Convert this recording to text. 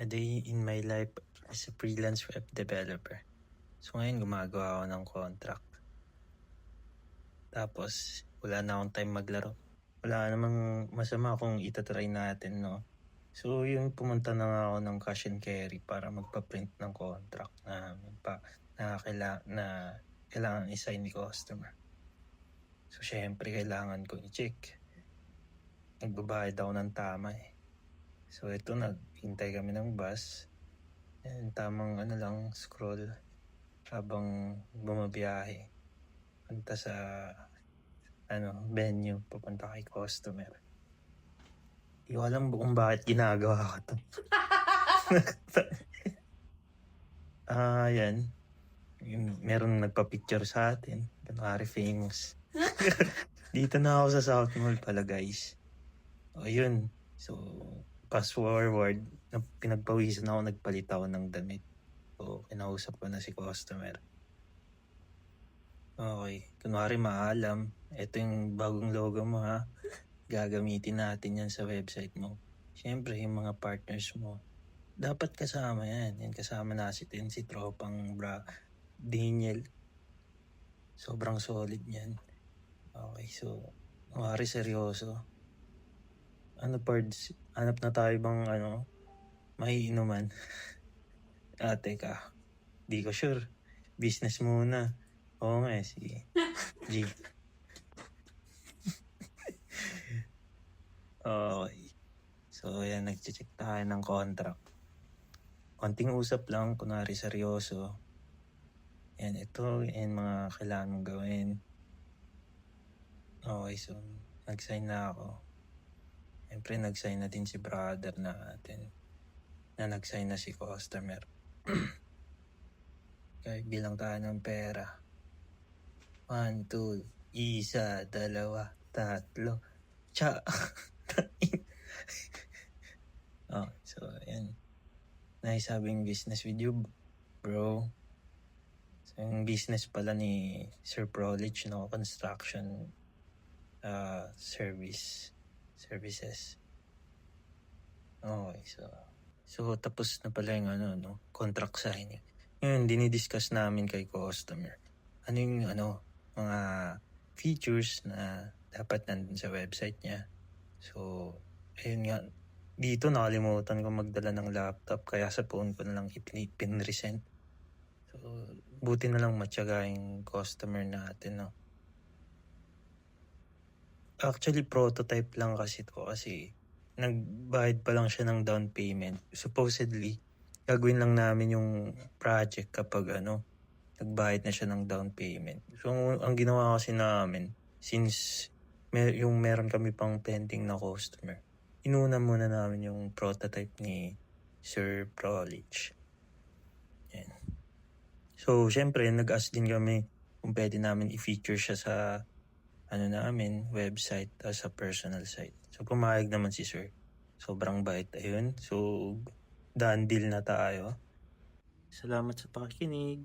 A day in my life as a freelance web developer. So ngayon gumagawa ako ng contract. Tapos wala na akong time maglaro. Wala namang masama kung itatry natin, no? So yun, pumunta na nga ako ng cash and carry para magpa-print ng contract namin na kailangan i-sign ni customer. So syempre kailangan ko i-check. Nagbabayad ako ng tama eh. So ito, naghintay kami ng bus. And tamang scroll habang bumabiyahe. Punta sa venue, papunta kay customer. Di ko alam kung bakit ginagawa ko to. Yan. Meron nagpa-picture sa atin. Kunwari famous. Dito na ako sa South Mall pala, guys. O yun. So, fast forward, pinagpawisan ako, nagpalit ako ng damit. So, kinausap ko na si customer. Okay. Kunwari maalam, ito yung bagong logo mo ha. Gagamitin natin yan sa website mo. Siyempre, yung mga partners mo, dapat kasama yan. Yan kasama na si tropang Daniel. Sobrang solid yan. Okay, so, kunwari seryoso. Pards? Hanap na tayo bang may inuman? Teka. Di ko sure. Business muna. Oo nga si G. Okay. So, yan. Nag-check tayo ng contract. Konting usap lang. Kunwari seryoso. Yan, ito. Yan mga kailangan mong gawin. Okay, so, nag-sign na ako. Siyempre, nag-sign na din si brother natin. Na nag-sign na si customer. Kaya bilang tayo ng pera. 1, 2, 1, 2, 3. Cha! So, yan. Naisabing business with you, bro. So, yung business pala ni Sir Prolich, no? Construction services. Okay, so tapos na pala yung contract signing. Yun, dinidiscuss namin kay customer. Ano yung mga features na dapat nandun sa website niya. So, ayun nga. Dito nakalimutan ko magdala ng laptop, kaya sa phone ko na lang ipin-resent. So, buti na lang matyaga yung customer natin, no? Actually, prototype lang kasi to kasi nagbayad pa lang siya ng down payment. Supposedly, gagawin lang namin yung project kapag nagbayad na siya ng down payment. So, ang ginawa kasi namin, since meron kami pang pending na customer, inuna muna namin yung prototype ni Sir Prolich. Yan. So, syempre, nag-ask din kami kung pwede namin i-feature siya sa namin, website, sa personal site. So, pumayag naman si Sir. Sobrang bait. Ayun. So, done deal na tayo. Salamat sa pakikinig.